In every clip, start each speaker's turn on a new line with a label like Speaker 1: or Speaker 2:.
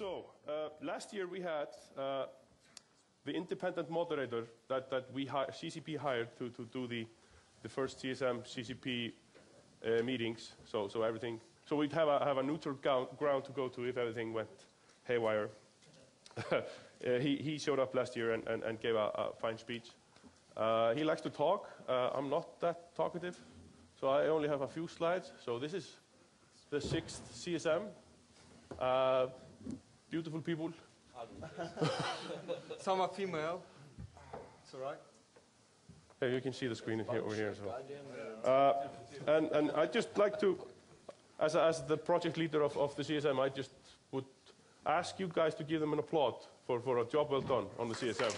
Speaker 1: So, last year we had the independent moderator that CCP hired to do the first CSM CCP meetings. So everything. So we'd have a neutral ground to go to if everything went haywire. He showed up last year and gave a fine speech. He likes to talk. I'm not that talkative, so I only have a few slides. So this is the 6th CSM. Beautiful people.
Speaker 2: Some are female. It's all right.
Speaker 1: Yeah, you can see the screen here over here. So. And I'd just like to, as the project leader of the CSM, I just would ask you guys to give them an applaud for a job well done on the CSM.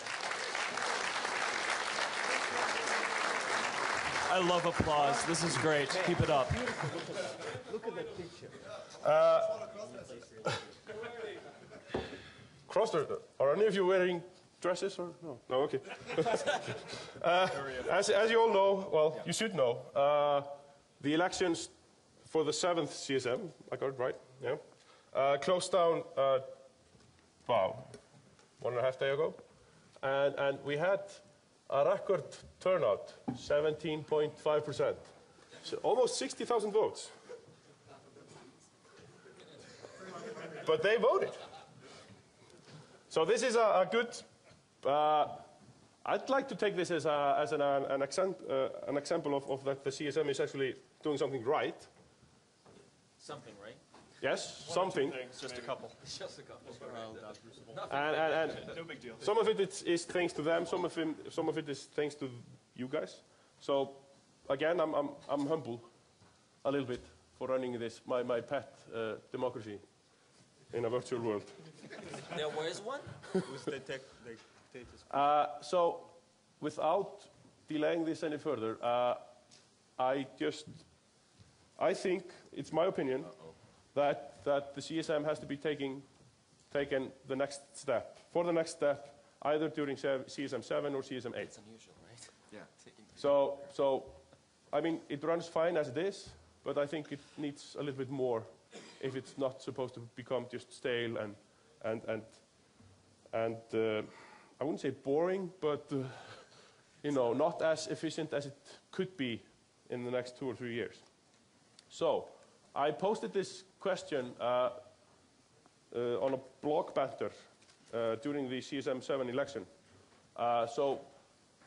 Speaker 3: I love applause. This is great. Keep it up.
Speaker 2: Look at that picture.
Speaker 1: Are any of you wearing dresses or no? No, okay. As you all know, well, you should know, the elections for the 7th CSM, I got it right, yeah, closed down, wow, 1.5 days ago, and we had a record turnout, 17.5%, so almost 60,000 votes. But they voted. So this is a good. I'd like to take this as an example of that the CSM is actually doing something right.
Speaker 3: Something, right?
Speaker 1: Yes, something.
Speaker 3: Just a couple.
Speaker 2: Just a couple.
Speaker 1: And
Speaker 3: no big deal.
Speaker 1: some of it is thanks to them. Some of it is thanks to you guys. So again, I'm humble a little bit for running this my pet democracy in a virtual world.
Speaker 3: There was one?
Speaker 1: So, without delaying this any further, I think it's my opinion that the CSM has to be taken the next step. For the next step, either during CSM 7 or CSM 8.
Speaker 3: It's unusual, right?
Speaker 2: Yeah.
Speaker 1: So, I mean, it runs fine as it is, but I think it needs a little bit more if it's not supposed to become just stale and I wouldn't say boring, but you know, not as efficient as it could be in the next 2 or 3 years. So I posted this question on a blog banter during the CSM 7 election. So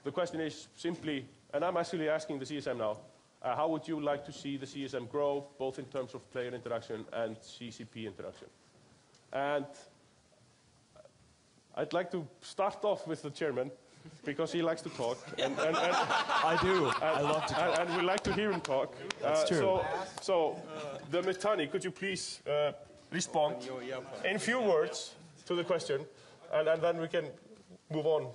Speaker 1: the question is simply, and I'm actually asking the CSM now, how would you like to see the CSM grow, both in terms of player interaction and CCP interaction? And I'd like to start off with the chairman, because he likes to talk.
Speaker 3: I do. I love to talk.
Speaker 1: And we like to hear him talk.
Speaker 3: That's true.
Speaker 1: So the Mitani, could you please respond in few words to the question, and then we can move on.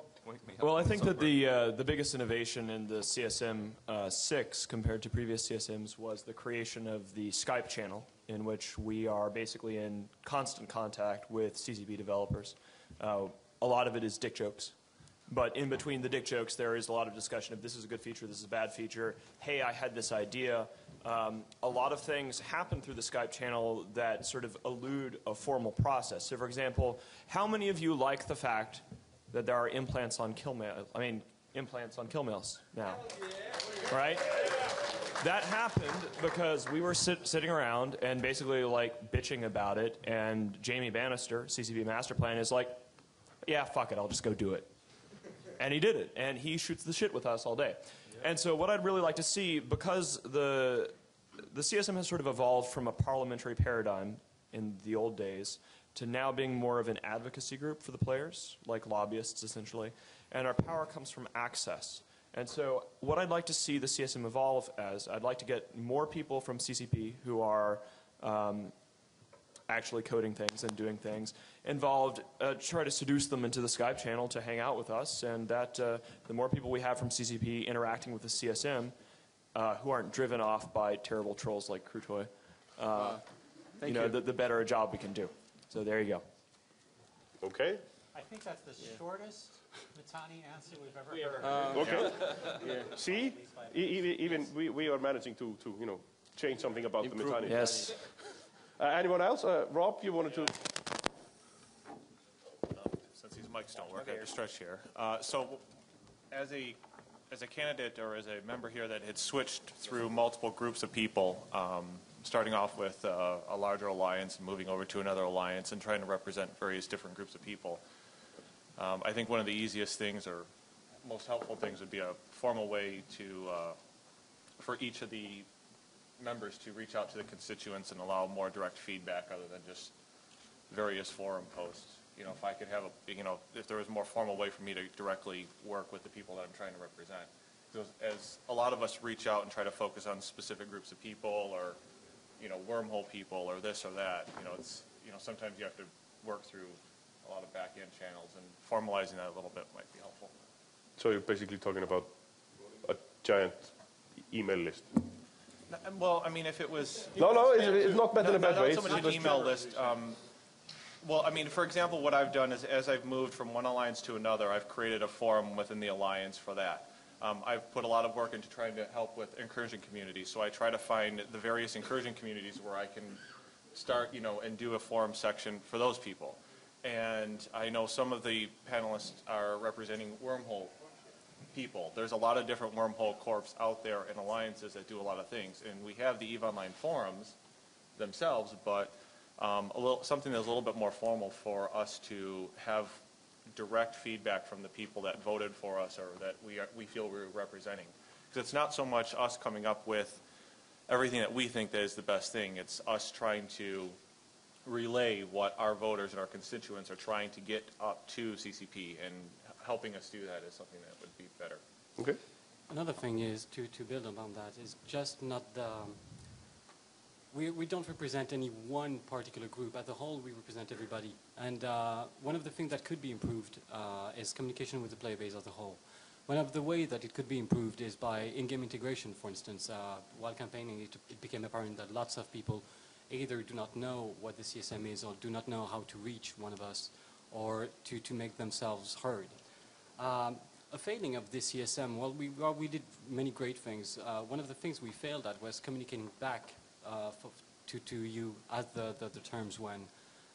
Speaker 3: Well, I think that the biggest innovation in the CSM6 compared to previous CSMs was the creation of the Skype channel, in which we are basically in constant contact with CCP developers. A lot of it is dick jokes, but in between the dick jokes there is a lot of discussion of this is a good feature, this is a bad feature, hey, I had this idea. A lot of things happen through the Skype channel that sort of elude a formal process. So for example, how many of you like the fact that there are implants on kill males now, right? That happened because we were sitting around and basically like bitching about it, and Jamie Bannister, CCP Master Plan, is like, yeah, fuck it, I'll just go do it. And he did it, and he shoots the shit with us all day. And so what I'd really like to see, because the CSM has sort of evolved from a parliamentary paradigm in the old days to now being more of an advocacy group for the players, like lobbyists essentially, and our power comes from access. And so what I'd like to see the CSM evolve as, I'd like to get more people from CCP who are actually coding things and doing things involved, try to seduce them into the Skype channel to hang out with us, and that the more people we have from CCP interacting with the CSM who aren't driven off by terrible trolls like Krutoy, the better a job we can do. So there you go.
Speaker 1: Okay.
Speaker 4: I think that's the shortest Mitani answer we've ever heard.
Speaker 1: Okay. Yeah. See, even we are managing to change something about the Mitani.
Speaker 3: Yes.
Speaker 1: Anyone else? Rob, you wanted to?
Speaker 5: mics don't work. I have to stretch here. So, as a candidate or as a member here that had switched through multiple groups of people, starting off with a larger alliance and moving over to another alliance and trying to represent various different groups of people, I think one of the easiest things or most helpful things would be a formal way to, for each of the members to reach out to the constituents and allow more direct feedback other than just various forum posts. You know, if I could have if there was a more formal way for me to directly work with the people that I'm trying to represent. Because as a lot of us reach out and try to focus on specific groups of people or, wormhole people or this or that, it's, sometimes you have to work through a lot of back-end channels, and formalizing that a little bit might be helpful.
Speaker 1: So you're basically talking about a giant email list.
Speaker 5: Well, I mean, if it was...
Speaker 1: No, it's not meant in a bad way.
Speaker 5: Not so much an email list. Well, I mean, for example, what I've done is as I've moved from one alliance to another, I've created a forum within the alliance for that. I've put a lot of work into trying to help with incursion communities. So I try to find the various incursion communities where I can start, and do a forum section for those people. And I know some of the panelists are representing wormhole people. There's a lot of different wormhole corps out there and alliances that do a lot of things. And we have the EVE Online forums themselves, but something that's a little bit more formal for us to have direct feedback from the people that voted for us or that we feel we're representing. Because it's not so much us coming up with everything that we think that is the best thing. It's us trying to relay what our voters and our constituents are trying to get up to CCP, and helping us do that is something that would be better.
Speaker 1: Okay.
Speaker 6: Another thing is, to build on that, is just not the... We don't represent any one particular group. As a whole, we represent everybody. And one of the things that could be improved is communication with the player base as a whole. One of the ways that it could be improved is by in-game integration, for instance. While campaigning, it became apparent that lots of people either do not know what the CSM is or do not know how to reach one of us or to make themselves heard. A failing of this CSM, we did many great things. One of the things we failed at was communicating back to you as the terms went.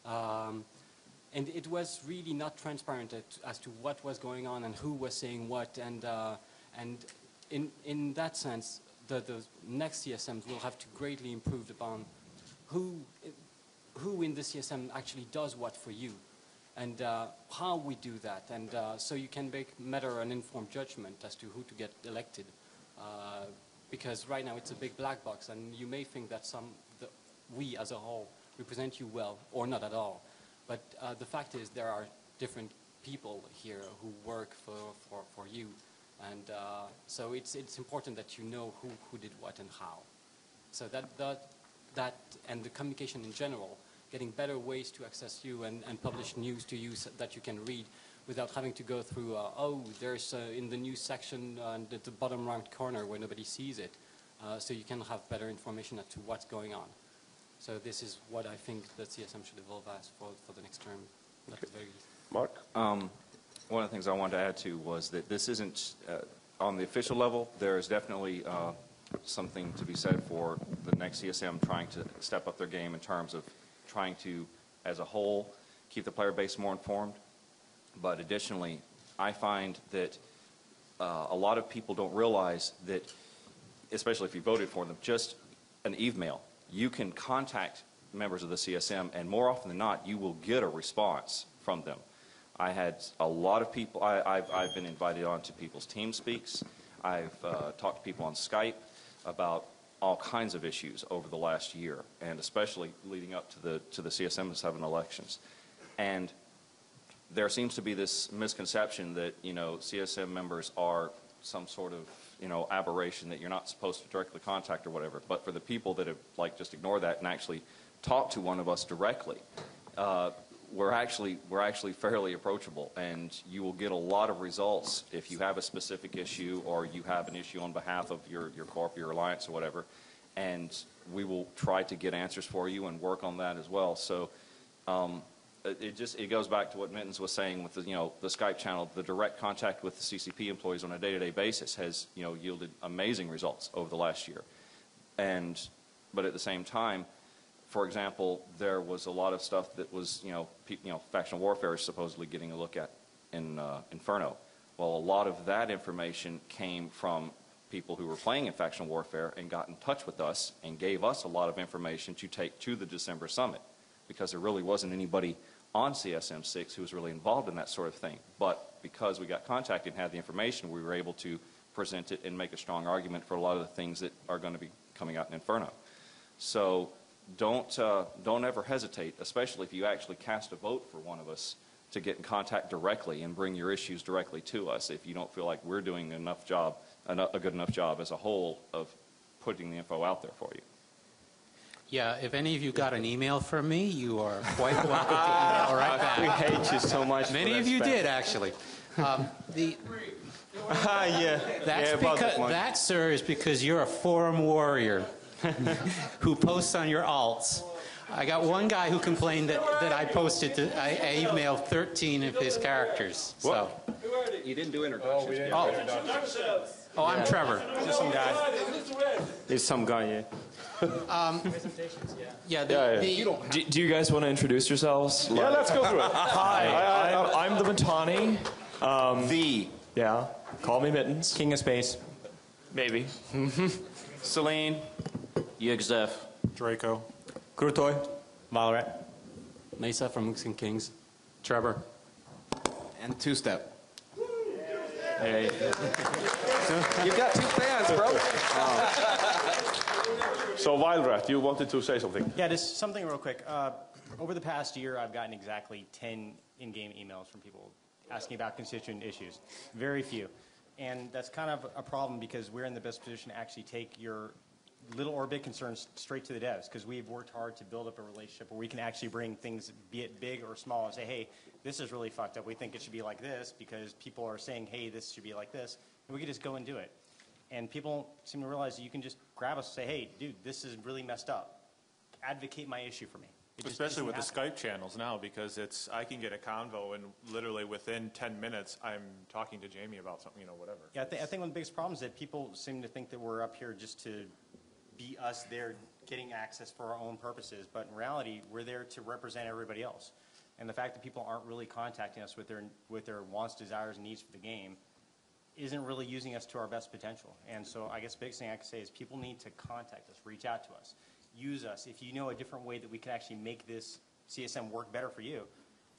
Speaker 6: And it was really not transparent as to what was going on and who was saying what. And in that sense, the next CSMs will have to greatly improve upon who in the CSM actually does what for you, and how we do that. And so you can make better an informed judgment as to who to get elected. Because right now it's a big black box, and you may think that we as a whole represent you well or not at all. But the fact is there are different people here who work for you. And so it's important that you know who did what and how. So that and the communication in general, getting better ways to access you and publish news to you so that you can read without having to go through, there's in the news section at the bottom right corner where nobody sees it. So you can have better information as to what's going on. So this is what I think the CSM should evolve as for the next term. That's very
Speaker 1: Mark?
Speaker 7: One of the things I wanted to add to was that this isn't, on the official level, there is definitely something to be said for the next CSM trying to step up their game in terms of trying to, as a whole, keep the player base more informed. But additionally, I find that a lot of people don't realize that, especially if you voted for them, just an EVE mail. You can contact members of the CSM, and more often than not, you will get a response from them. I had a lot of people, I've been invited on to people's team speaks. I've talked to people on Skype about all kinds of issues over the last year, and especially leading up to the CSM7 elections. And there seems to be this misconception that, CSM members are some sort of, aberration that you're not supposed to directly contact or whatever. But for the people that have, just ignore that and actually talk to one of us directly, we're actually fairly approachable, and you will get a lot of results if you have a specific issue or you have an issue on behalf of your corp, your alliance, or whatever, and we will try to get answers for you and work on that as well. So it goes back to what Mittens was saying with the Skype channel. The direct contact with the CCP employees on a day-to-day basis has yielded amazing results over the last year, but at the same time, for example, there was a lot of stuff that was, factional warfare is supposedly getting a look at. in Inferno. Well, a lot of that information came from people who were playing in Factional Warfare and got in touch with us and gave us a lot of information to take to the December summit, because there really wasn't anybody on CSM6 who was really involved in that sort of thing. But because we got contacted and had the information, we were able to present it and make a strong argument for a lot of the things that are going to be coming out in Inferno. So don't ever hesitate, especially if you actually cast a vote for one of us, to get in contact directly and bring your issues directly to us if you don't feel like we're doing enough job, a good enough job as a whole of putting the info out there for you.
Speaker 4: Yeah, if any of you got an email from me, you are quite welcome to email right back.
Speaker 2: We hate you so much.
Speaker 4: Many of you did, actually. That, sir, is because you're a forum warrior who posts on your alts. I got one guy who complained that I posted, I emailed 13 of his characters. So.
Speaker 2: You didn't do introductions.
Speaker 4: Oh, I'm Trevor.
Speaker 2: Just some guy. There's some guy, yeah.
Speaker 3: Do you guys want to introduce yourselves?
Speaker 1: Yeah, let's go through it.
Speaker 3: Hi, I'm the Matani. Yeah, call me Mittens.
Speaker 2: King of Space.
Speaker 3: Maybe.
Speaker 7: Celine.
Speaker 8: Yigzef.
Speaker 2: Draco. Krutoy. Valrat.
Speaker 6: Mesa from Mooks and Kings. Trevor.
Speaker 8: And two-step.
Speaker 2: Hey.
Speaker 7: You've got 2 fans, bro.
Speaker 1: So, Wildrat, you wanted to say something?
Speaker 9: Yeah, just something real quick. Over the past year, I've gotten exactly 10 in-game emails from people asking about constituent issues. Very few. And that's kind of a problem because we're in the best position to actually take your little or big concerns straight to the devs, because we've worked hard to build up a relationship where we can actually bring things, be it big or small, and say, hey, this is really fucked up. We think it should be like this because people are saying, hey, this should be like this. And we can just go and do it. And people seem to realize that you can just grab us and say, hey, dude, this is really messed up. Advocate my issue for me.
Speaker 10: Especially with the Skype channels now, because I can get a convo and literally within 10 minutes I'm talking to Jamie about something, whatever.
Speaker 9: Yeah, I think one of the biggest problems is that people seem to think that we're up here just to be us there getting access for our own purposes, but in reality, we're there to represent everybody else. And the fact that people aren't really contacting us with their wants, desires, and needs for the game isn't really using us to our best potential. And so I guess the biggest thing I can say is people need to contact us, reach out to us, use us. If you know a different way that we can actually make this CSM work better for you,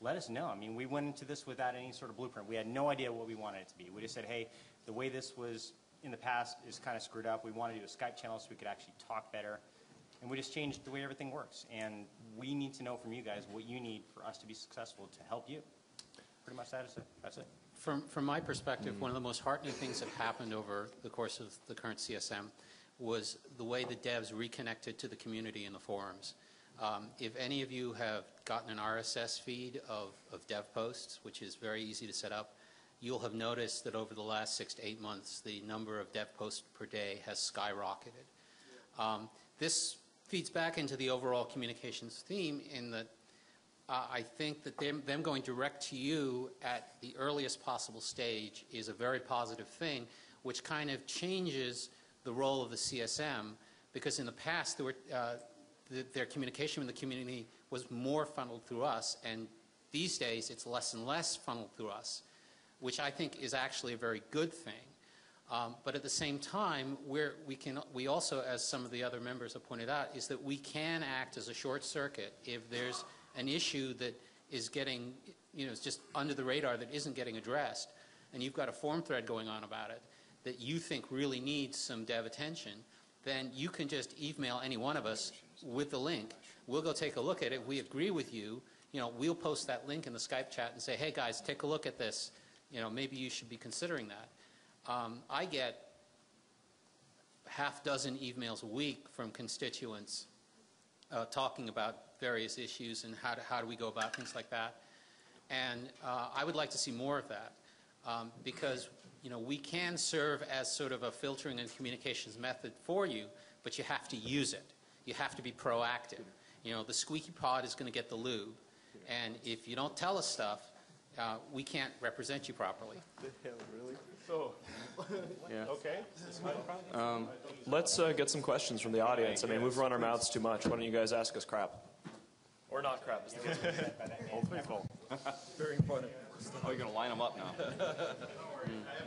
Speaker 9: let us know. I mean, we went into this without any sort of blueprint. We had no idea what we wanted it to be. We just said, hey, the way this was in the past is kind of screwed up. We want to do a Skype channel so we could actually talk better. And we just changed the way everything works. And we need to know from you guys what you need for us to be successful to help you. Pretty much that's it.
Speaker 4: From my perspective, one of the most heartening things that happened over the course of the current CSM was the way the devs reconnected to the community in the forums. If any of you have gotten an RSS feed of dev posts, which is very easy to set up, you'll have noticed that over the last 6 to 8 months, the number of dev posts per day has skyrocketed. This feeds back into the overall communications theme in that I think that them going direct to you at the earliest possible stage is a very positive thing, which kind of changes the role of the CSM, because in the past their communication with the community was more funneled through us, and these days it's less and less funneled through us, which I think is actually a very good thing. But at the same time, we also, as some of the other members have pointed out, is that we can act as a short circuit if there's an issue that is getting, is just under the radar that isn't getting addressed, and you've got a forum thread going on about it that you think really needs some dev attention, then you can just email any one of us with the link. We'll go take a look at it. If we agree with you, we'll post that link in the Skype chat and say, hey guys, take a look at this. Maybe you should be considering that. I get half dozen emails a week from constituents talking about various issues and how do we go about things like that. And I would like to see more of that because we can serve as sort of a filtering and communications method for you, but you have to use it. You have to be proactive. The squeaky pot is going to get the lube. And if you don't tell us stuff, we can't represent you properly.
Speaker 2: The hell, really?
Speaker 1: So,
Speaker 2: yeah.
Speaker 1: okay.
Speaker 3: Let's get some questions from the audience. I mean, we've run our mouths too much. Why don't you guys ask us crap? Or not crap, as the case may be.
Speaker 10: Both people.
Speaker 2: Very important.
Speaker 7: Oh, you're going to line them up now.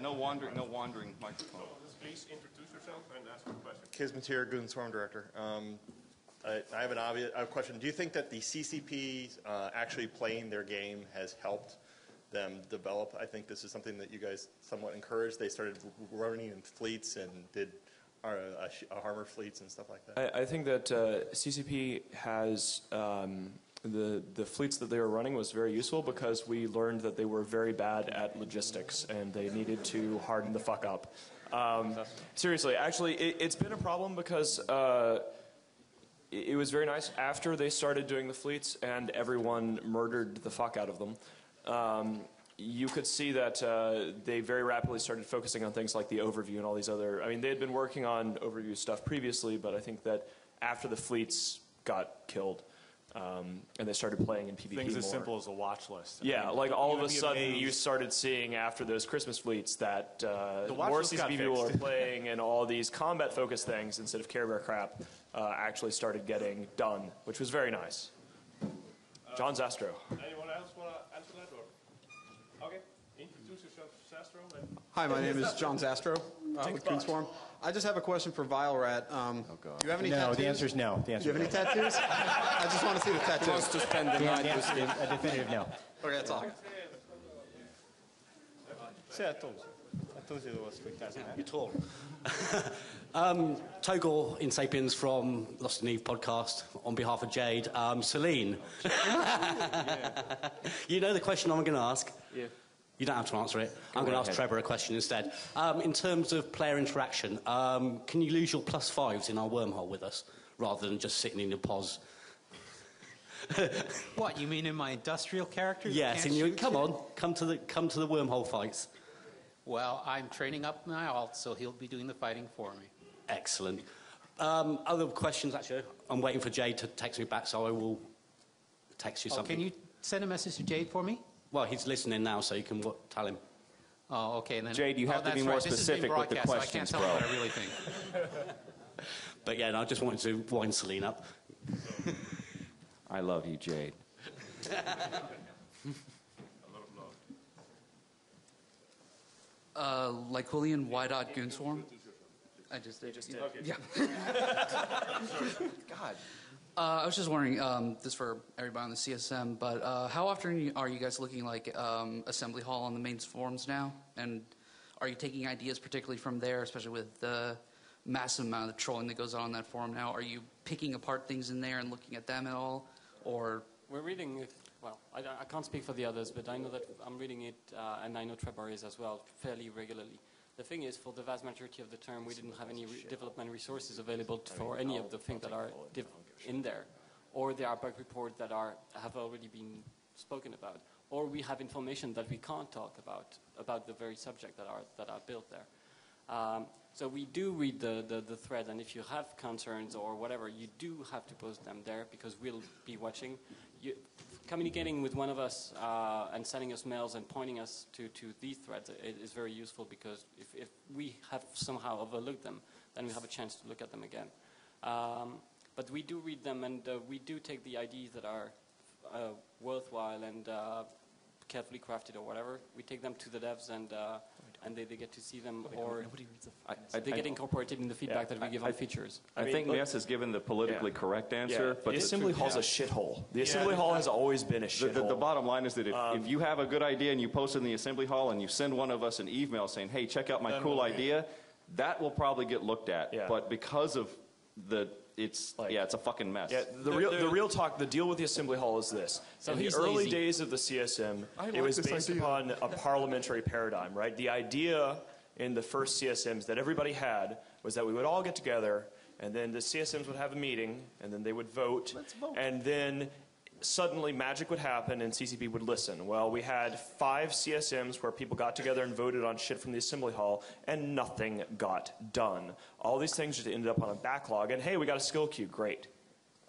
Speaker 7: No wandering microphone.
Speaker 1: Please introduce yourself and ask your question.
Speaker 11: Kismetier, Goon Swarm Director. I have a question. Do you think that the CCP actually playing their game has helped them develop? I think this is something that you guys somewhat encouraged. They started running in fleets and did armor fleets and stuff like that.
Speaker 3: I think that CCP has the fleets that they were running was very useful because we learned that they were very bad at logistics and they needed to harden the fuck up. Seriously, actually, it's been a problem because it was very nice after they started doing the fleets and everyone murdered the fuck out of them. You could see that they very rapidly started focusing on things like the overview and all these other. I mean, they had been working on overview stuff previously, but I think that after the fleets got killed, and they started playing in PvP
Speaker 10: Things
Speaker 3: more.
Speaker 10: as simple as a watch list.
Speaker 3: Yeah, like all of a sudden you started seeing after those Christmas fleets that more CCP people are playing and all these combat-focused things instead of Care Bear crap actually started getting done, which was very nice. John Zastro.
Speaker 1: Anyone else want to answer that? Or? Okay, introduce yourself, Zastro.
Speaker 12: Hi, my name is John Zastro with Goon Swarm. I just have a question for Vilerat. Do you have any tattoos?
Speaker 9: No, the answer is no.
Speaker 12: Do you have any tattoos? I just want to see the tattoos.
Speaker 9: He wants to spend the night with a definitive no.
Speaker 12: Okay, that's all.
Speaker 9: See, I told you. I told you there was quick task.
Speaker 13: You're tall. Togor in Sapiens from Lost in Eve podcast on behalf of Jade. Celine, you know the question I'm going to ask? Yeah. You don't have to answer it. I'm going to ask Trevor a question instead. In terms of player interaction, can you lose your +5s in our wormhole with us rather than just sitting in your pos?
Speaker 4: What, you mean in my industrial character?
Speaker 13: Yes, and you come to the wormhole fights.
Speaker 4: Well, I'm training up my alt, so he'll be doing the fighting for me.
Speaker 13: Excellent. Other questions, actually. I'm waiting for Jade to text me back, so I will text you something.
Speaker 4: Can you send a message to Jade for me?
Speaker 13: Well, he's listening now, so you can tell him.
Speaker 4: Oh, okay. Then,
Speaker 7: Jade, you have to be more specific with the questions,
Speaker 4: so I can't tell him what I really think.
Speaker 13: But yeah, no, I just wanted to wind Celine up.
Speaker 7: I love you, Jade.
Speaker 14: Lycolian Y. Goonswarm. I just did. Yeah.
Speaker 7: God.
Speaker 14: I was just wondering, this for everybody on the CSM, but how often are you guys looking like Assembly Hall on the main forums now? And are you taking ideas particularly from there, especially with the massive amount of trolling that goes on that forum now? Are you picking apart things in there and looking at them at all? Or
Speaker 6: we're reading it. Well, I can't speak for the others, but I know that I'm reading it, and I know Trevor is as well, fairly regularly. The thing is, for the vast majority of the term, we didn't have any development resources available for any of the things that are in there. Or there are bug reports that have already been spoken about. Or we have information that we can't talk about the very subject that are built there. So we do read the thread, and if you have concerns or whatever, you do have to post them there because we'll be watching. Communicating with one of us and sending us mails and pointing us to these threads is very useful because if we have somehow overlooked them, then we have a chance to look at them again. But we do read them, and we do take the ideas that are worthwhile and carefully crafted or whatever. We take them to the devs, and they get to see them, or they get incorporated in the feedback that we give on features.
Speaker 7: I think Ness has given the politically correct answer. But
Speaker 3: the Assembly Hall's a shithole. The Assembly Hall has always been a shithole.
Speaker 7: The bottom line is that if you have a good idea and you post it in the Assembly Hall and you send one of us an email saying, hey, check out my cool idea, that will probably get looked at. Yeah. But because of it's a fucking mess. Yeah,
Speaker 3: the real talk, the deal with the Assembly Hall is this. So in the early days of the CSM, it was based upon a parliamentary paradigm, right? The idea in the first CSMs that everybody had was that we would all get together, and then the CSMs would have a meeting, and then they would vote. Let's vote. And then suddenly magic would happen and CCP would listen. Well, we had 5 CSMs where people got together and voted on shit from the Assembly Hall, and nothing got done. All these things just ended up on a backlog, and hey, we got a skill queue, great.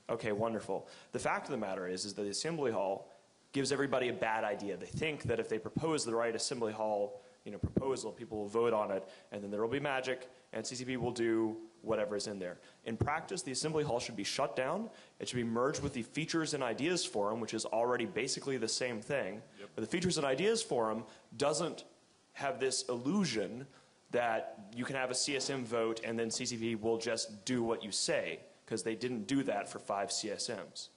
Speaker 3: Okay, wonderful. The fact of the matter is that the Assembly Hall gives everybody a bad idea. They think that if they propose the right Assembly Hall proposal. People will vote on it, and then there will be magic, and CCP will do whatever is in there. In practice, the Assembly Hall should be shut down. It should be merged with the Features and Ideas Forum, which is already basically the same thing. Yep. But the Features and Ideas Forum doesn't have this illusion that you can have a CSM vote and then CCP will just do what you say, because they didn't do that for 5 CSMs.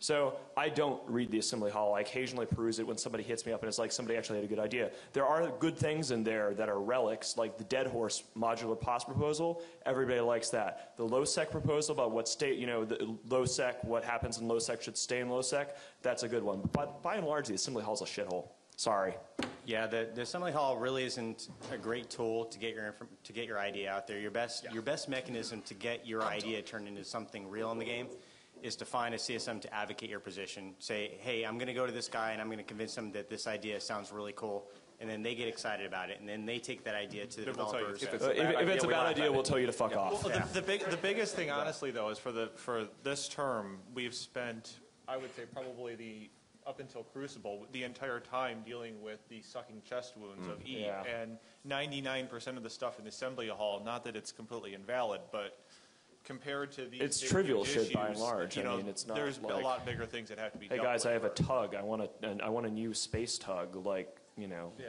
Speaker 3: So I don't read the Assembly Hall. I occasionally peruse it when somebody hits me up and it's like somebody actually had a good idea. There are good things in there that are relics, like the Dead Horse modular POS proposal. Everybody likes that. The low-sec proposal about what state, the low-sec, what happens in low-sec should stay in low-sec, that's a good one. But by and large, the Assembly Hall is a shithole. Sorry.
Speaker 9: Yeah, the Assembly Hall really isn't a great tool to get your idea out there. Your best mechanism to get your idea turned into something real in the game is to find a CSM to advocate your position. Say, hey, I'm going to go to this guy and I'm going to convince him that this idea sounds really cool. And then they get excited about it, and then they take that idea to the developers.
Speaker 3: If it's a bad idea, we'll tell you to fuck off.
Speaker 5: Well, the biggest thing, honestly, though, is for this term, we've spent, I would say, probably up until Crucible, the entire time dealing with the sucking chest wounds of E.
Speaker 3: Yeah.
Speaker 5: And 99% of the stuff in the Assembly Hall, not that it's completely invalid, but compared to these
Speaker 3: it's trivial
Speaker 5: issues,
Speaker 3: shit by and large. I mean, it's not
Speaker 5: there's
Speaker 3: like,
Speaker 5: a lot bigger things that have to be
Speaker 3: hey
Speaker 5: dealt
Speaker 3: guys,
Speaker 5: with.
Speaker 3: I have a tug. I want a new space tug.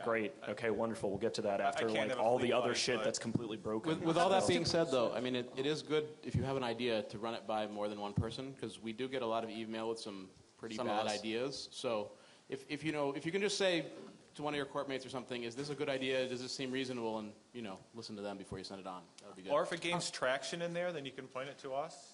Speaker 3: Great. Okay, wonderful. We'll get to that after all the other shit that's completely broken.
Speaker 15: With all that being said, though, I mean, it is good if you have an idea to run it by more than one person, because we do get a lot of email with some pretty bad ideas. So if you can just say to one of your corp mates or something, is this a good idea? Does this seem reasonable? And listen to them before you send it on. That would be good.
Speaker 5: Or if it gains traction in there, then you can point it to us.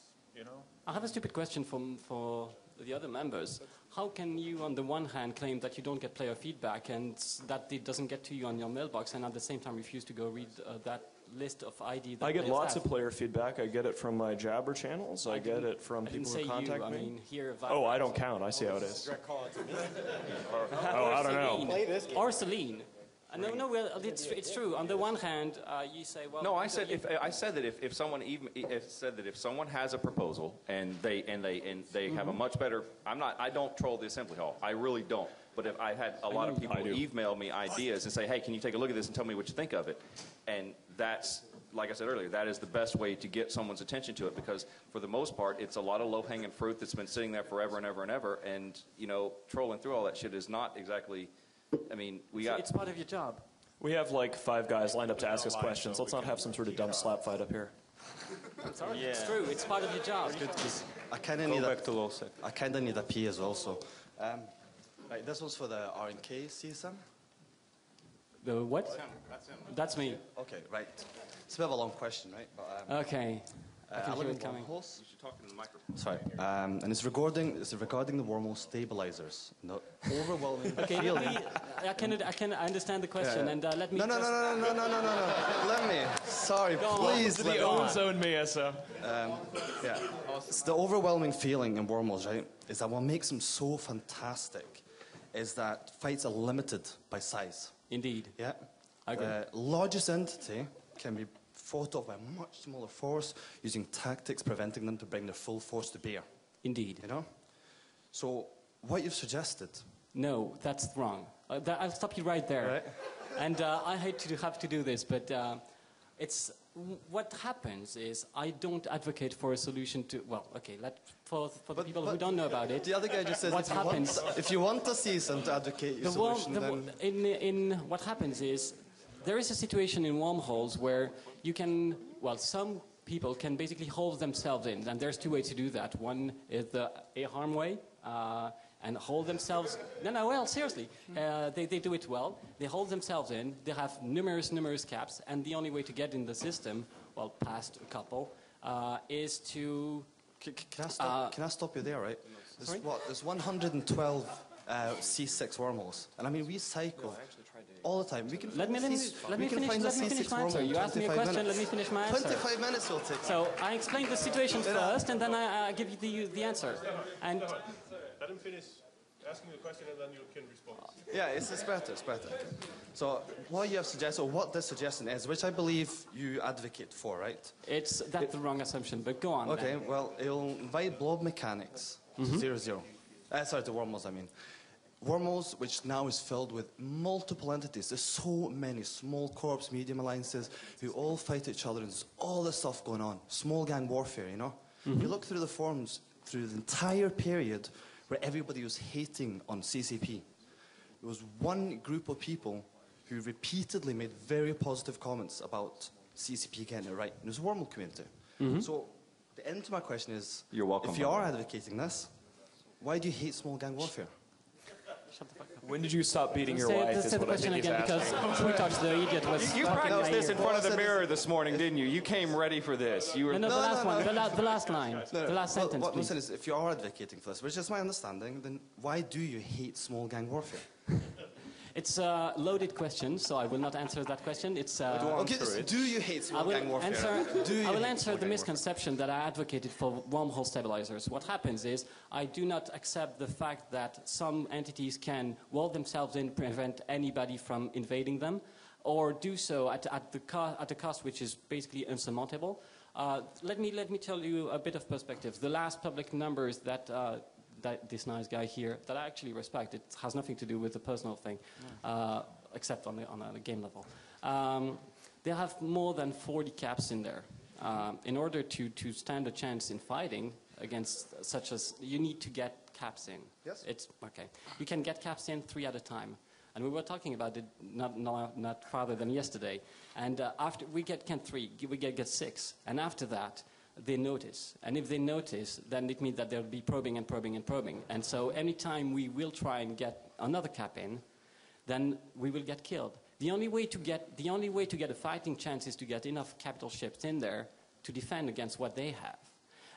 Speaker 6: I have a stupid question for the other members. How can you, on the one hand, claim that you don't get player feedback and that it doesn't get to you on your mailbox, and at the same time refuse to go read that list of ID that
Speaker 3: I get
Speaker 6: players
Speaker 3: lots
Speaker 6: have?
Speaker 3: of player feedback. I get it from my Jabber channels. I get it from people who contact me.
Speaker 6: I mean, here,
Speaker 3: oh, I don't count. I see how it is. I don't know.
Speaker 6: Or Celine. No, well, it's true. On the one hand, you say, well.
Speaker 7: No, I said that if someone if someone has a proposal and they have a much better. I don't troll the Assembly Hall. I really don't. But if I had a lot of people email me ideas and say, hey, can you take a look at this and tell me what you think of it? And that's, like I said earlier, that is the best way to get someone's attention to it, because for the most part, it's a lot of low-hanging fruit that's been sitting there forever and ever and ever. And trolling through all that shit is not exactly. I mean,
Speaker 6: It's part of your job.
Speaker 3: We have like 5 guys lined up to ask us questions. Let's not have some sort of dumb slap fight up here.
Speaker 6: Sorry, yeah. It's true. It's part of your job.
Speaker 12: I kind of need a P as well. So, right, this was for the R&K CSM.
Speaker 6: The what? That's me.
Speaker 12: Okay, right. It's a bit of a long question, right? But,
Speaker 6: okay. I can hear it coming.
Speaker 7: You should talk into the microphone.
Speaker 12: Sorry, and it's regarding the wormhole stabilizers. The overwhelming feeling.
Speaker 6: I understand the question, and let me.
Speaker 12: No. Let me. Sorry, please.
Speaker 3: The ozone me, so.
Speaker 12: Yeah. It's the overwhelming feeling in wormholes, right? Is that what makes them so fantastic is that fights are limited by size.
Speaker 6: Indeed.
Speaker 12: Yeah.
Speaker 6: I agree.
Speaker 12: Largest entity can be fought off by a much smaller force using tactics preventing them to bring their full force to bear.
Speaker 6: Indeed.
Speaker 12: So what you've suggested.
Speaker 6: No, that's wrong. I'll stop you right there.
Speaker 12: Right.
Speaker 6: And I hate to have to do this, but it's what happens is I don't advocate for a solution to. Well, okay, for the people who don't know about it.
Speaker 12: The other guy just says
Speaker 6: what happens
Speaker 12: if you want to see some to advocate your solution, then
Speaker 6: in what happens is. There is a situation in wormholes where you can, some people can basically hold themselves in, and there's 2 ways to do that. One is the A-harm way, and hold themselves, seriously, they do it well. They hold themselves in, they have numerous caps, and the only way to get in the system, past a couple, is to...
Speaker 12: Can I stop you there, right? There's 112 C6 wormholes, and I mean, we cycle all the time. We can
Speaker 6: let me finish my answer. You asked me a question. Let me finish my answer.
Speaker 12: 25 minutes will take.
Speaker 6: So I explain the situation first, and then I give you the answer. And
Speaker 1: let him finish asking the question, and then you can respond.
Speaker 12: Yeah, it's better. It's better. So what you have suggested, or what this suggestion is, which I believe you advocate for, right?
Speaker 6: That's the wrong assumption. But go on.
Speaker 12: Okay. Well, it'll invite blob mechanics to 0-0. Sorry, to wormholes. I mean. Wormholes, which now is filled with multiple entities. There's so many small corps, medium alliances, who all fight each other, and there's all this stuff going on. Small gang warfare, you know?
Speaker 13: Mm-hmm.
Speaker 12: You look through the forums through the entire period where everybody was hating on CCP. There was one group of people who repeatedly made very positive comments about CCP getting it right. And it was the Wormhole community.
Speaker 13: Mm-hmm.
Speaker 12: So the end to my question is,
Speaker 7: You're welcome,
Speaker 12: if you
Speaker 7: Bob.
Speaker 12: are advocating this, why do you hate small gang warfare?
Speaker 3: When did you stop beating your
Speaker 13: Say-
Speaker 3: wife?
Speaker 13: say
Speaker 3: Is
Speaker 13: the
Speaker 3: what I
Speaker 13: question
Speaker 3: think he's
Speaker 13: again,
Speaker 3: asking.
Speaker 13: because Sweetheart the idiot was
Speaker 7: You
Speaker 13: fucking
Speaker 7: practiced this in
Speaker 13: naive.
Speaker 7: front of the mirror this morning, didn't you? You came ready for this. You were.
Speaker 13: No, the last one, the last line,
Speaker 12: No,
Speaker 13: the last
Speaker 12: well,
Speaker 13: sentence,
Speaker 12: what I'm
Speaker 13: please.
Speaker 12: saying is, if you are advocating for this, which is my understanding, then why do you hate small gang warfare?
Speaker 13: It's a loaded question, so I will not answer that question. It's
Speaker 12: Okay, do you hate small gang warfare?
Speaker 13: I will answer the misconception that I advocated for wormhole stabilizers. What happens is I do not accept the fact that some entities can wall themselves in, prevent anybody from invading them, or do so at the cost which is basically insurmountable. Let me tell you a bit of perspective. The last public numbers that this nice guy here, that I actually respect, it has nothing to do with the personal thing, except on a game level. They have more than 40 caps in there. In order to stand a chance in fighting against such as, you need to get caps in.
Speaker 12: Yes.
Speaker 13: It's okay. You can get caps in 3 at a time. And we were talking about it not farther than yesterday. And after we get 3, we get 6. And after that, they notice. And if they notice, then it means that they'll be probing and probing and probing. And so anytime we will try and get another cap in, then we will get killed. The only way to get a fighting chance is to get enough capital ships in there to defend against what they have.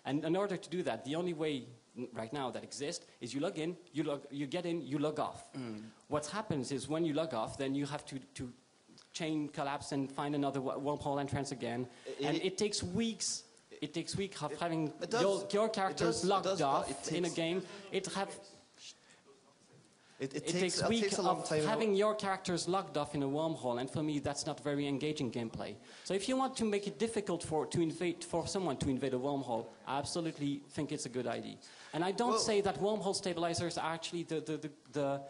Speaker 13: And in order to do that, the only way right now that exists is you log in, you get in, you log off. What happens is when you log off, then you have to chain collapse and find another wormhole entrance again. And it takes weeks. It takes weeks of having your characters logged off in a game. It takes weeks of having your characters logged off in a wormhole, and for me, that's not very engaging gameplay. So if you want to make it difficult for someone to invade a wormhole, I absolutely think it's a good idea. And I don't say that wormhole stabilizers are actually the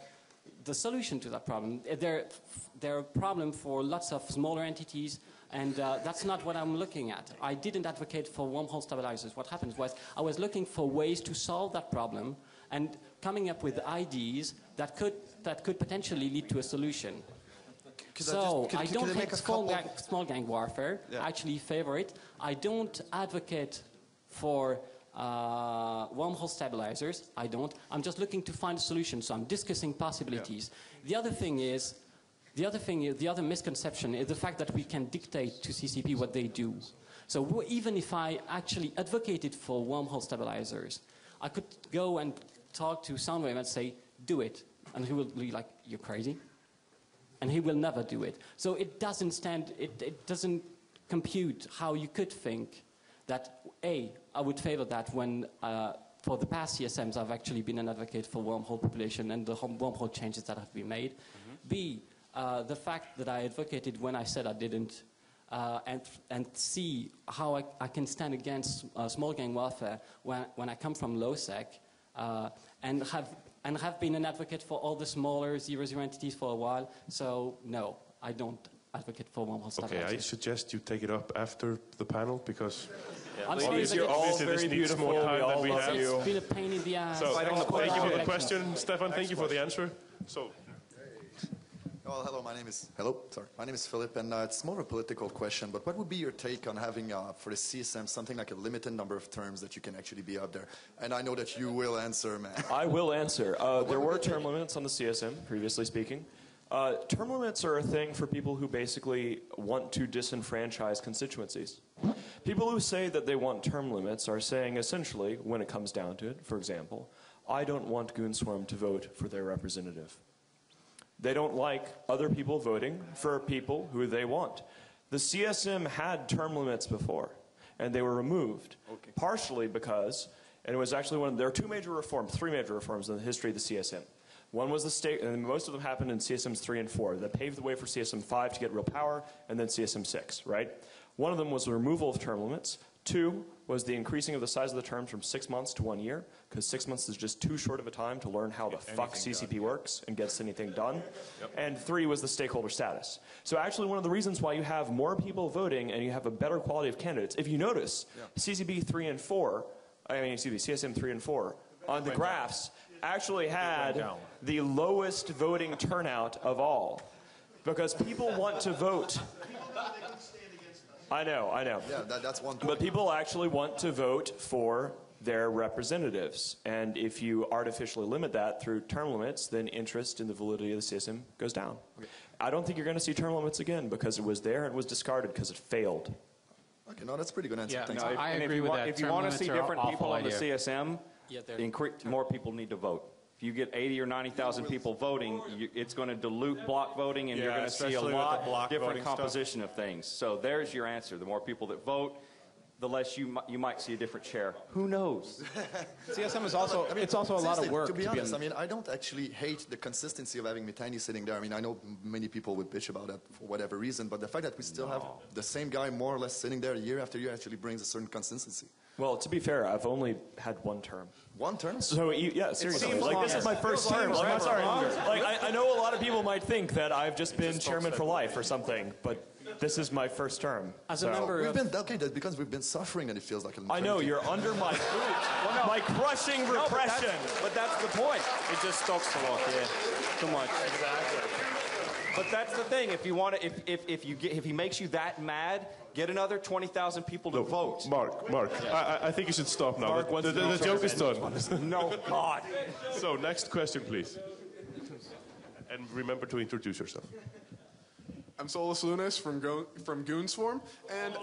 Speaker 13: solution to that problem. They're a problem for lots of smaller entities, and that's not what I'm looking at. I didn't advocate for wormhole stabilizers. What happened was I was looking for ways to solve that problem and coming up with ideas that could potentially lead to a solution. So I don't hate small gang warfare.
Speaker 12: Yeah.
Speaker 13: I actually favor it. I don't advocate for wormhole stabilizers. I don't. I'm just looking to find a solution. So I'm discussing possibilities. Yeah. The other misconception is the fact that we can dictate to CCP what they do. So even if I actually advocated for wormhole stabilizers, I could go and talk to Soundwave and say, do it. And he will be like, you're crazy. And he will never do it. So it doesn't compute how you could think that, I would favor that when, for the past CSMs, I've actually been an advocate for wormhole population and the wormhole changes that have been made. Mm-hmm. B, the fact that I advocated when I said I didn't, and C, how I can stand against small gang warfare when I come from low-sec, and have been an advocate for all the smaller 0-0 entities for a while. So no, I don't advocate for wormhole stabilizers.
Speaker 1: Okay, I suggest you take it up after the panel because
Speaker 3: Obviously, you're all very beautiful.
Speaker 1: More time than we have.
Speaker 13: It's been a pain in the ass.
Speaker 1: So thank you for the question, Stefan. Thank you for the answer. So.
Speaker 16: Well, hello, my name is Philip, and it's more of a political question, but what would be your take on having, for the CSM, something like a limited number of terms that you can actually be up there? And I know that you will answer, man.
Speaker 3: I will answer. There were term limits on the CSM, previously speaking. Term limits are a thing for people who basically want to disenfranchise constituencies. People who say that they want term limits are saying essentially, when it comes down to it, for example, I don't want Goonswarm to vote for their representative. They don't like other people voting for people who they want. The CSM had term limits before, and they were removed, partially because, and it was actually there are three major reforms in the history of the CSM. One was the state, and most of them happened in CSMs 3 and 4 that paved the way for CSM 5 to get real power, and then CSM 6, right? One of them was the removal of term limits. 2 was the increasing of the size of the terms from 6 months to 1 year, because 6 months is just too short of a time to learn how the fuck CCP works and gets anything done. And 3 was the stakeholder status. So actually one of the reasons why you have more people voting and you have a better quality of candidates, if you notice, CCP 3 and 4, CSM 3 and 4, on the graphs actually had the lowest voting turnout of all. Because people want to vote. I know.
Speaker 16: Yeah, that's one point.
Speaker 3: But people actually want to vote for their representatives. And if you artificially limit that through term limits, then interest in the validity of the CSM goes down. Okay. I don't think you're going to see term limits again because it was there and was discarded because it failed.
Speaker 16: Okay, no, that's a pretty good answer.
Speaker 4: Yeah,
Speaker 16: Thanks.
Speaker 4: no, I agree with that.
Speaker 7: If you
Speaker 4: Term
Speaker 7: want to
Speaker 4: limits
Speaker 7: see
Speaker 4: are an
Speaker 7: different
Speaker 4: awful
Speaker 7: people on the
Speaker 4: idea.
Speaker 7: CSM, more people need to vote. If you get 80 or 90,000 people voting, it's going to dilute block voting, and you're going to see a lot different composition of things. So there's your answer. The more people that vote, the less you might see a different share. Who knows?
Speaker 15: CSM is also, it's also a lot of work.
Speaker 16: To be honest, I don't actually hate the consistency of having Mitani sitting there. I mean, I know many people would bitch about that for whatever reason, but the fact that we still have the same guy more or less sitting there year after year actually brings a certain consistency.
Speaker 3: Well, to be fair, I've only had 1 term.
Speaker 16: 1 term?
Speaker 3: So, yeah, seriously. Like, this is my first term. Like, I'm sorry. Like, I know a lot of people might think that I've just been chairman for life or something, but this is my first term.
Speaker 16: As a member that's because we've been suffering and it feels like a
Speaker 3: I know, you're under my boot. My crushing repression.
Speaker 7: But that's the point. It just talks a lot, too much.
Speaker 3: Exactly.
Speaker 7: But that's the thing. If you want to, if he makes you that mad, get another 20,000 people to vote.
Speaker 1: Mark, I think you should stop now. The joke is done.
Speaker 7: No, God.
Speaker 1: So, next question, please. And remember to introduce yourself.
Speaker 17: I'm Solus Lunas from Goonswarm, and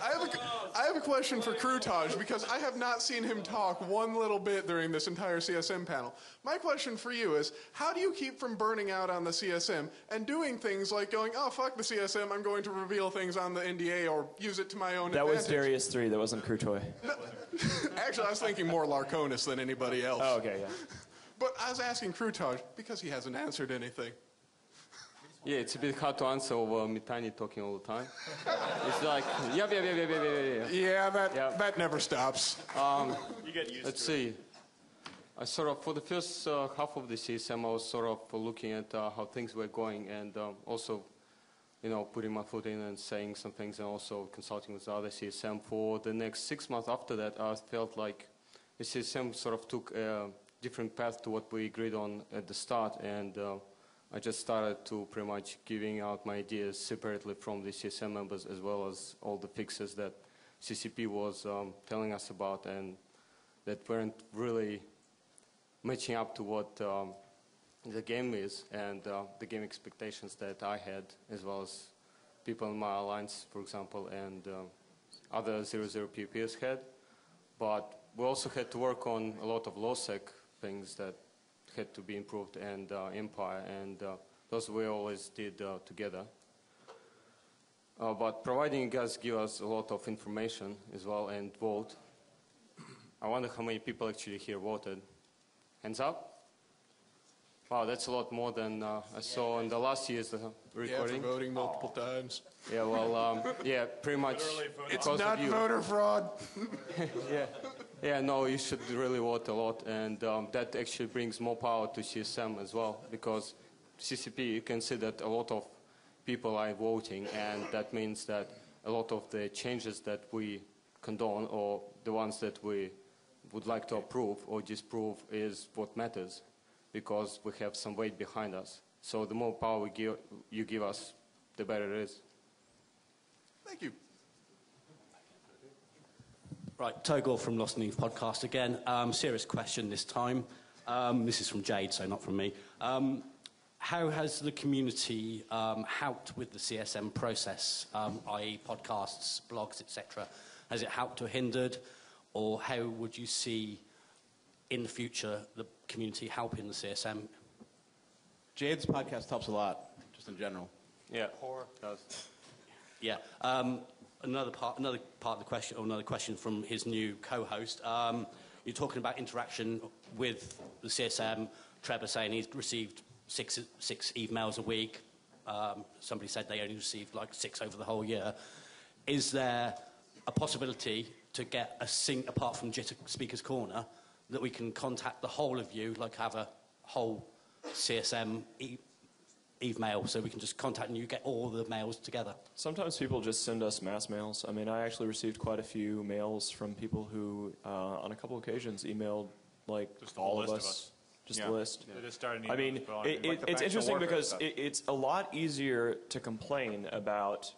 Speaker 17: I have a question for Krutaj because I have not seen him talk one little bit during this entire CSM panel. My question for you is, how do you keep from burning out on the CSM and doing things like going, oh, fuck the CSM, I'm going to reveal things on the NDA or use it to my own advantage?
Speaker 3: That was Darius 3, that wasn't Krutoy.
Speaker 17: No, actually, I was thinking more Larconis than anybody else.
Speaker 3: Oh, okay, yeah.
Speaker 17: But I was asking Krutaj because he hasn't answered anything.
Speaker 18: Yeah, it's a bit hard to answer over Mitani talking all the time. It's like, yeah.
Speaker 17: Yeah, that never stops.
Speaker 1: You get used
Speaker 18: let's see. I sort of, for the first half of the CSM, I was sort of looking at how things were going and also, putting my foot in and saying some things and also consulting with the other CSM. For the next 6 months after that, I felt like the CSM sort of took a different path to what we agreed on at the start, and I just started to pretty much giving out my ideas separately from the CSM members, as well as all the fixes that CCP was telling us about and that weren't really matching up to what the game is and the game expectations that I had, as well as people in my alliance, for example, and other 00 PPS had. But we also had to work on a lot of low-sec things that had to be improved, and Empire, and those we always did together. But providing you guys give us a lot of information as well and vote. I wonder how many people actually here voted. Hands up? Wow, that's a lot more than I saw in the last year's recording.
Speaker 17: Yeah, for voting multiple times.
Speaker 18: Yeah, well, yeah, pretty much.
Speaker 17: It's not voter fraud.
Speaker 18: Yeah, no, you should really vote a lot, and that actually brings more power to CSM as well, because CCP, you can see that a lot of people are voting, and that means that a lot of the changes that we condone or the ones that we would like to approve or disapprove is what matters, because we have some weight behind us. So the more power you give us, the better it is.
Speaker 17: Thank you.
Speaker 13: Right, Togor from Lost News Podcast again. Serious question this time. This is from Jade, so not from me. How has the community helped with the CSM process, i.e. podcasts, blogs, etc.? Has it helped or hindered? Or how would you see in the future the community helping the CSM?
Speaker 15: Jade's podcast helps a lot, just in general.
Speaker 18: Yeah,
Speaker 15: it does.
Speaker 13: Yeah. Another part of the question, or another question from his new co-host. You're talking about interaction with the CSM. Trevor saying he's received six emails a week. Somebody said they only received like 6 over the whole year. Is there a possibility to get a sync, apart from just a speaker's corner, that we can contact the whole of you, like have a whole CSM Eve mail, so we can just contact and you get all the mails together.
Speaker 3: Sometimes people just send us mass mails. I mean, I actually received quite a few mails from people who, on a couple occasions, emailed like
Speaker 10: just
Speaker 3: all of
Speaker 10: list
Speaker 3: us. Just a list.
Speaker 10: They just started
Speaker 3: I mean, it's interesting because it's a lot easier to complain about,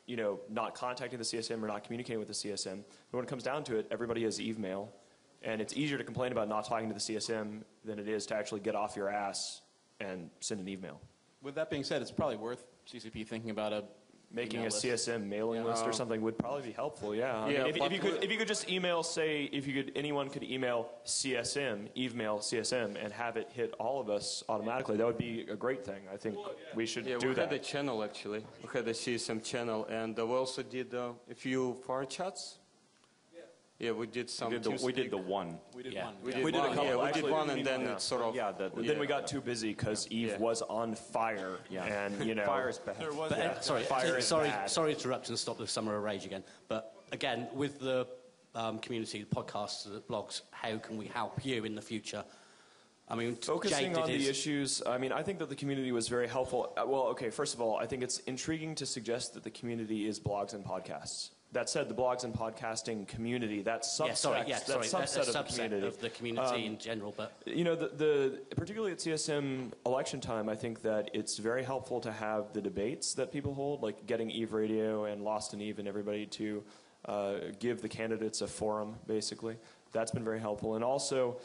Speaker 3: you know, not contacting the CSM or not communicating with the CSM. But when it comes down to it, everybody has Eve mail, and it's easier to complain about not talking to the CSM than it is to actually get off your ass and send an email.
Speaker 15: With that being said, it's probably worth CCP thinking about
Speaker 3: making a CSM mailing list or something would probably be helpful. Yeah. I
Speaker 15: Yeah,
Speaker 3: mean, if you could just email, say, anyone could email CSM, email CSM, and have it hit all of us automatically, that would be a great thing. I think we should do
Speaker 18: we
Speaker 3: that.
Speaker 18: had a channel actually. We had a CSM channel, and we also did a few fire chats. Yeah, we did some.
Speaker 7: We did the one.
Speaker 15: We did
Speaker 3: Yeah.
Speaker 15: one.
Speaker 3: We did a couple.
Speaker 18: Yeah, we did
Speaker 3: Actually,
Speaker 18: one, and then it sort of.
Speaker 3: Then we got too busy because Eve was on fire, and you know,
Speaker 7: Fire is bad.
Speaker 13: But, sorry, sorry to interrupt and stop the Summer of Rage again. But again, with the community, the podcasts, the blogs, how can we help you in the future? I mean,
Speaker 3: focusing on the issues, I mean, I think that the community was very helpful. Well, okay, first of all, I think it's intriguing to suggest that the community is blogs and podcasts. That said, the blogs and podcasting community, that subset,
Speaker 13: of the community in general. But
Speaker 3: you know, particularly at CSM election time, I think that it's very helpful to have the debates that people hold, like getting Eve Radio and Lost in Eve and everybody to give the candidates a forum, basically. That's been very helpful. And also,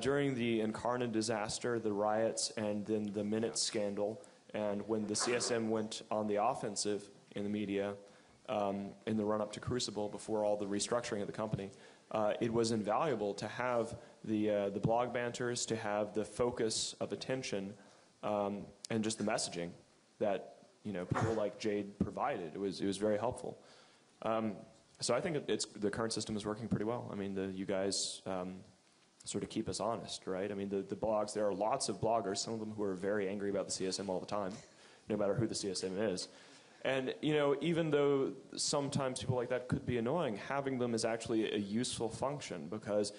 Speaker 3: during the Encarna disaster, the riots, and then the Minutes scandal, and when the CSM went on the offensive in the media, in the run-up to Crucible, before all the restructuring of the company, it was invaluable to have the blog banters, to have the focus of attention, and just the messaging that, you know, people like Jade provided. It was very helpful. So I think the current system is working pretty well. I mean, you guys sort of keep us honest, right? I mean, the blogs, there are lots of bloggers, some of them who are very angry about the CSM all the time, no matter who the CSM is. And, you know, even though sometimes people like that could be annoying, having them is actually a useful function, because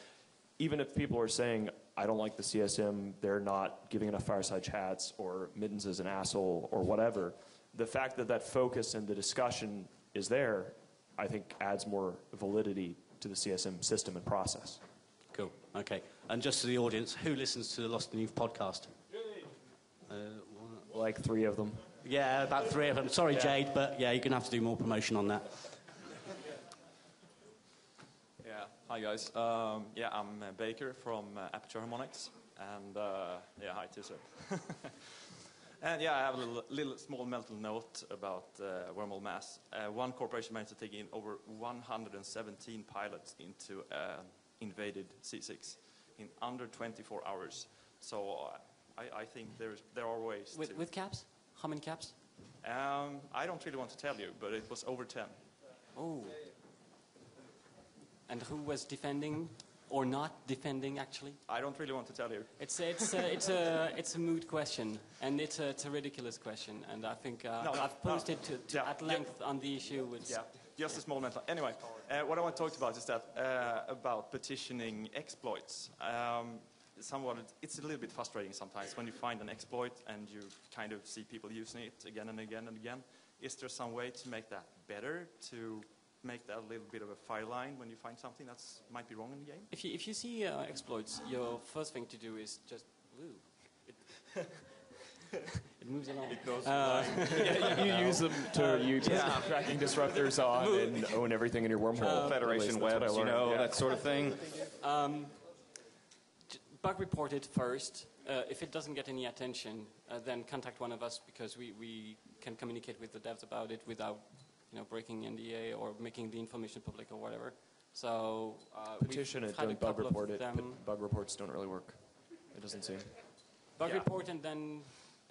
Speaker 3: even if people are saying, I don't like the CSM, they're not giving enough fireside chats, or Mittens is an asshole, or whatever, the fact that that focus and the discussion is there, I think adds more validity to the CSM system and process.
Speaker 13: Cool. Okay. And just to the audience, who listens to the Lost in Eve podcast?
Speaker 3: Like 3 of them.
Speaker 13: Yeah, about 3 of them. Sorry, Jade, but yeah, you're going to have to do more promotion on that.
Speaker 19: Yeah, hi guys. Yeah, I'm Baker from Aperture Harmonics, and yeah, hi too, sir. And yeah, I have a little small mental note about wormhole mass. One corporation managed to take in over 117 pilots into invaded C6 in under 24 hours. So I think there are ways
Speaker 6: with caps? How many caps?
Speaker 19: I don't really want to tell you, but it was over 10.
Speaker 6: Oh. And who was defending or not defending, actually?
Speaker 19: I don't really want to tell you.
Speaker 6: It's a moot question, and it's a ridiculous question, and I think I've posted at length on the issue.
Speaker 19: Yeah, just a small mental. Anyway, what I want to talk about is that about petitioning exploits. Somewhat, it's a little bit frustrating sometimes when you find an exploit and you kind of see people using it again and again and again. Is there some way to make that better, to make that a little bit of a fire line when you find something that might be wrong in the game?
Speaker 6: If you see exploits, your first thing to do is just it moves along.
Speaker 19: It goes
Speaker 3: you use them to use tracking disruptors on and own everything in your wormhole.
Speaker 7: Federation webs, you know, that sort of thing.
Speaker 6: Bug report it first. If it doesn't get any attention, then contact one of us, because we can communicate with the devs about it without, you know, breaking NDA or making the information public or whatever. So
Speaker 3: petition it, don't bug report it. Bug reports don't really work. It doesn't seem.
Speaker 6: Bug report and then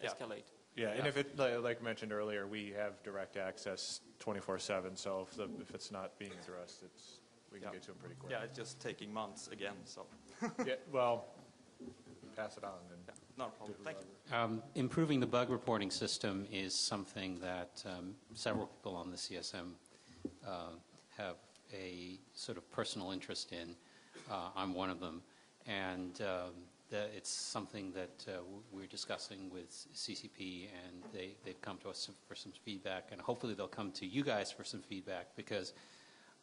Speaker 6: escalate.
Speaker 10: Yeah, and if it, like mentioned earlier, we have direct access 24/7. So if it's not being addressed, we can get to them pretty quick.
Speaker 19: Yeah, it's just taking months again. So.
Speaker 10: Yeah, well, pass it on. And
Speaker 19: no problem. Thank you.
Speaker 4: Improving the bug reporting system is something that several people on the CSM have a sort of personal interest in. I'm one of them. And it's something that we're discussing with CCP, and they've come to us for some feedback, and hopefully they'll come to you guys for some feedback, because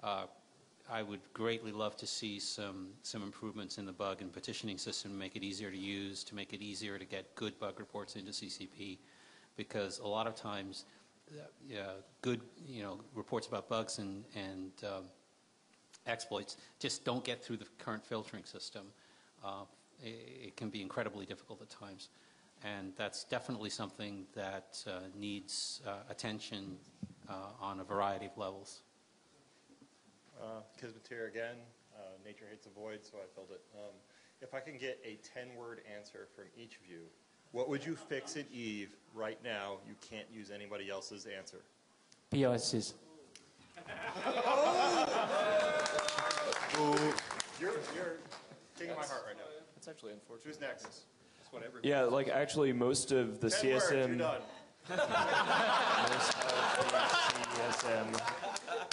Speaker 4: I would greatly love to see some improvements in the bug and petitioning system to make it easier to use, to make it easier to get good bug reports into CCP, because a lot of times good reports about bugs and exploits just don't get through the current filtering system. It can be incredibly difficult at times, and that's definitely something that needs attention on a variety of levels.
Speaker 11: Kismet again. Nature hates a void, so I filled it. If I can get a 10-word answer from each of you, what would you fix at Eve right now? You can't use anybody else's answer.
Speaker 6: POSs.
Speaker 11: You're king of my heart right now.
Speaker 3: That's actually unfortunate.
Speaker 11: Who's next? That's what everybody
Speaker 3: Yeah, like actually most of the
Speaker 11: 10
Speaker 3: CSM.
Speaker 11: words, you're done.
Speaker 3: Most of the CSM.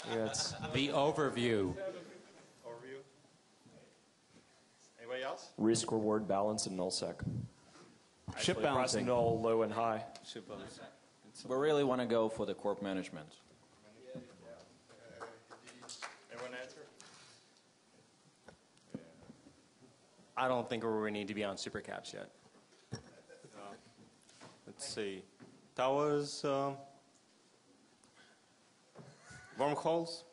Speaker 3: Yes.
Speaker 4: The overview.
Speaker 11: Overview. Anybody else?
Speaker 3: Risk reward balance and nullsec.
Speaker 2: Ship
Speaker 3: Actually,
Speaker 2: balancing.
Speaker 3: press null, low and high.
Speaker 2: Ship balancing.
Speaker 19: We really want to go for the corp management.
Speaker 11: Everyone answer?
Speaker 9: I don't think we need to be on super caps yet. Let's see. Towers, wormholes,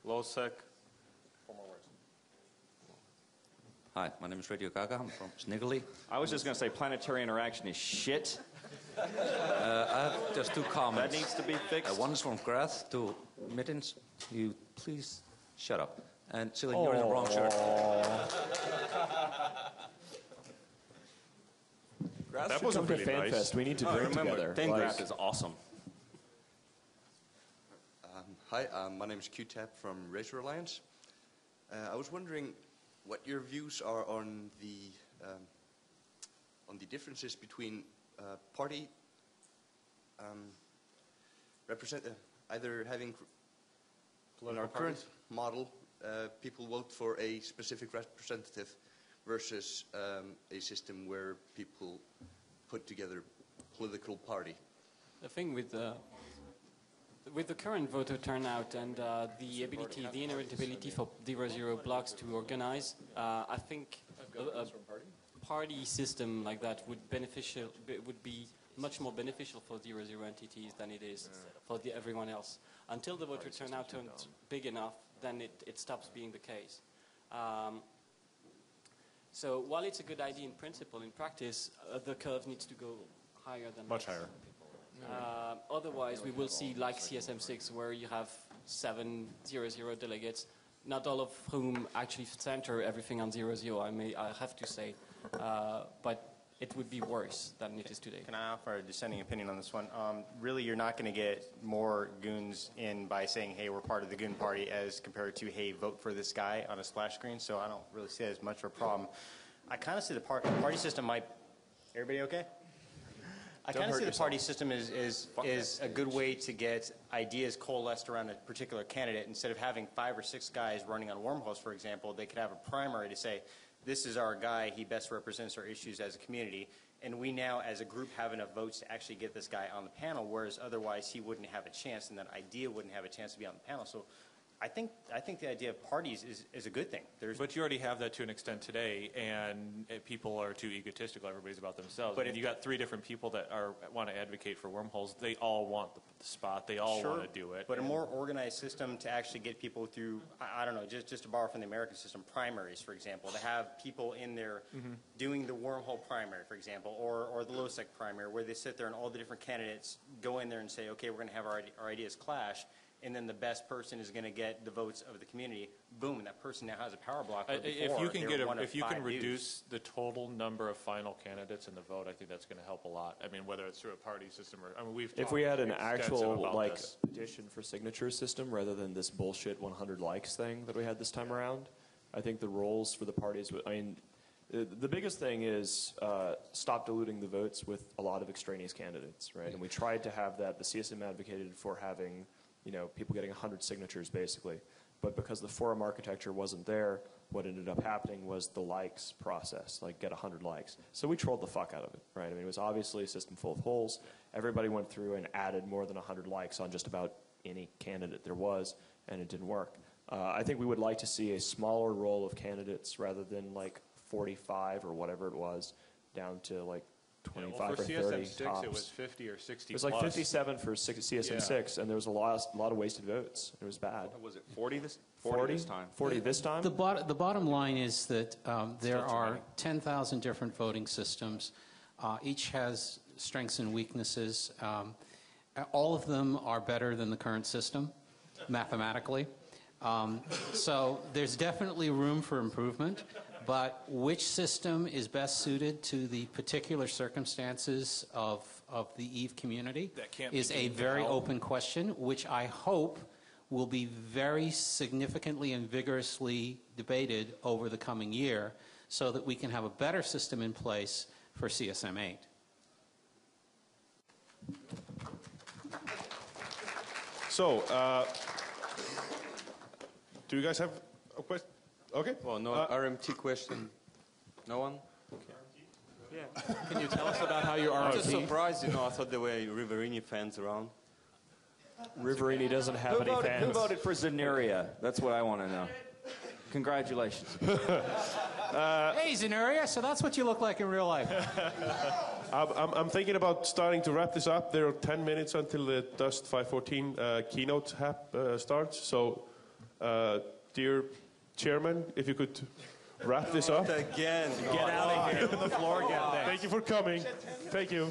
Speaker 9: low sec.
Speaker 11: Four more words.
Speaker 20: Hi, my name is Radio Gaga. I'm from Sniggerly.
Speaker 7: I was just going to say planetary interaction is shit.
Speaker 20: I have just two comments.
Speaker 7: That needs to be fixed.
Speaker 20: One is from Grath to Mittens. You please shut up. And Silly, you're in the wrong shirt.
Speaker 3: That wasn't really FanFest. Nice. We need to drink together.
Speaker 7: Grath is awesome.
Speaker 12: Hi, my name is QTAP from Racer Alliance. I was wondering what your views are on the differences between party either having in our current model people vote for a specific representative versus a system where people put together political party.
Speaker 6: The thing with the current voter turnout and the inherent ability for 0-0 blocks to organize, I think a party system like that would be much more beneficial for 0-0 entities than it is for everyone else. Until the voter turnout turns big enough, then it stops being the case. So while it's a good idea in principle, in practice, the curve needs to go higher than
Speaker 10: much higher.
Speaker 6: Otherwise, we will see like CSM6, where you have 7 0-0 delegates, not all of whom actually center everything on 0-0. I have to say, but it would be worse than it is today.
Speaker 9: Can I offer a dissenting opinion on this one? Really, you're not going to get more goons in by saying, hey, we're part of the goon party, as compared to, hey, vote for this guy on a splash screen. So I don't really see that as much of a problem. I kind of see the party system might... Everybody okay? I kind of see the party system is a good way to get ideas coalesced around a particular candidate. Instead of having 5 or 6 guys running on wormholes, for example, they could have a primary to say, this is our guy, he best represents our issues as a community, and we now as a group have enough votes to actually get this guy on the panel, whereas otherwise he wouldn't have a chance, and that idea wouldn't have a chance to be on the panel. So I think the idea of parties is a good thing.
Speaker 10: But you already have that to an extent today, and people are too egotistical. Everybody's about themselves. But if you got 3 different people that want to advocate for wormholes, they all want the spot. They all want to do it.
Speaker 9: But a more organized system to actually get people through, I don't know, just to borrow from the American system, primaries, for example, to have people in there doing the wormhole primary, for example, or the low-sec primary, where they sit there and all the different candidates go in there and say, okay, we're going to have our ideas clash, and then the best person is going to get the votes of the community. Boom, and that person now has a power block.
Speaker 10: If you can reduce the total number of final candidates in the vote, I think that's going to help a lot. I mean, whether it's through a party system or
Speaker 3: if we had an actual petition for signature system rather than this bullshit 100 likes thing that we had this time around, I think the roles for the parties would. I mean, the biggest thing is stop diluting the votes with a lot of extraneous candidates, right? And we tried to have that. The CSM advocated for having people getting 100 signatures basically. But because the forum architecture wasn't there, what ended up happening was the likes process, like get 100 likes. So we trolled the fuck out of it, right? I mean, it was obviously a system full of holes. Everybody went through and added more than 100 likes on just about any candidate there was, and it didn't work. I think we would like to see a smaller roll of candidates rather than like 45 or whatever it was, down to like 25 or 30
Speaker 10: for CSM6,
Speaker 3: tops.
Speaker 10: it was 50 or 60
Speaker 3: It was like 57 for CSM6, and there was a lot of wasted votes. It was bad.
Speaker 7: Was it 40 this
Speaker 3: 40
Speaker 7: this time?
Speaker 3: 40 this time?
Speaker 4: The bottom line is that there are 10,000 different voting systems. Each has strengths and weaknesses. All of them are better than the current system, mathematically. So there's definitely room for improvement. But which system is best suited to the particular circumstances of the EVE community is a very open question, which I hope will be very significantly and vigorously debated over the coming year so that we can have a better system in place for CSM8.
Speaker 1: So, do you guys have a question? Okay.
Speaker 18: Well, no RMT question. No one? Okay.
Speaker 15: Yeah. Can you tell us about how you
Speaker 18: I'm
Speaker 15: RMT?
Speaker 18: just surprised, I thought there were Riverini fans around.
Speaker 3: Riverini doesn't have any fans.
Speaker 20: Who voted for Zenuria? That's what I want to know. Congratulations.
Speaker 4: Hey, Zenuria, so that's what you look like in real life.
Speaker 1: I'm thinking about starting to wrap this up. There are 10 minutes until the Dust 514 keynote starts. So, dear Chairman, if you could wrap this up.
Speaker 18: Again.
Speaker 3: Get out of here.
Speaker 1: The floor again. Thank you for coming. Thank you.